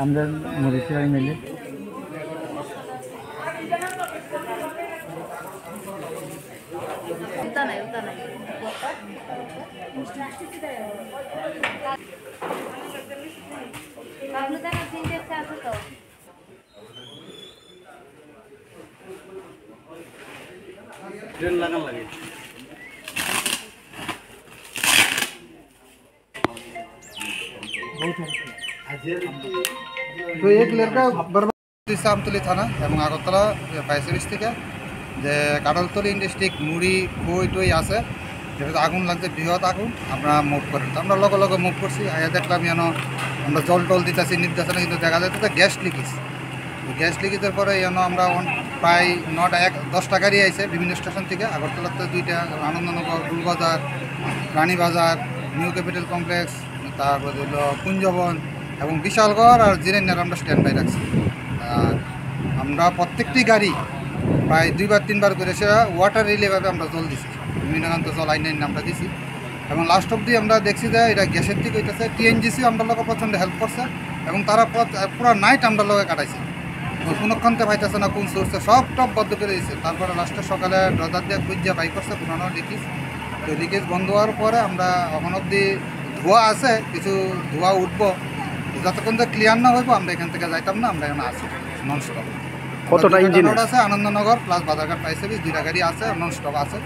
আমরা মরিচিরাই মিলে ट्रेन लागान लगे तो एक लड़का बर्बाद आमतली थाना এবং আগরতলা ফায়ার সার্ভিস থেকে যে কাঁঠালতলি ডিস্ট্রিক্ট মুড়ি বই টই আছে যেটা আগুন লাগছে বৃহৎ আগুন আমরা মুভ করি আমরা লগে লগে মুভ করছি আয়া দেখলাম যেন আমরা জল টল দিতেছি নির্দেশনা কিন্তু দেখা যাচ্ছে গ্যাস লিকেজের পরে যেন আমরা প্রায় 9-10টা গাড়ি আইছে বিভিন্ন স্টেশন থেকে আগরতলাতে 2টা Anandanagar Gulbazar Ranibazar new capital complex তারপরে হলো কুঞ্জবন এবং বিশালগড় আর জিরেন্যার আমরা স্ট্যান্ড বাই রাখছি। আর আমরা প্রত্যেকটি গাড়ি প্রায় 2-3 বার করে সেটা ওয়াটার রিলেভাবে আমরা জল দিছি, মিনাকান্ত জল আইন আমরা দিছি এবং লাস্ট অব্দি আমরা দেখছি যে এটা গ্যাসের দিকে হইতেছে। টিএনজিসি আমরা লোক প্রচণ্ড হেল্প করছে এবং তারা পুরো নাইট আমরা লোকে কাটাইছে, কোনোক্ষণতে পাইতেছে না কোন সোর্সে সব টপ বদ্ধ করে দিয়েছে। তারপরে লাস্টে সকালে ড্রজার দিয়ে খুঁজে বাই করছে পুরানো লিকেজ, তো লিকেজ বন্ধ হওয়ার পরে আমরা এখন অব্দি ধোঁয়া আছে, কিছু ধোঁয়া উঠবো, যতক্ষণ তো ক্লিয়ার না হইব আমরা এখান থেকে যাইতাম না। আমরা এখানে আছি নন স্টপ। কতটা ইঞ্জিন আছে? আনন্দনগর প্লাস বাজারঘাট ফায়ার সার্ভিস 2টা গাড়ি আছে, নন স্টপ আছে।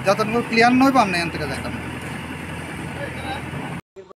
যতক্ষণ ক্লিয়ার না হইব আমরা এখান থেকে যাইতাম না।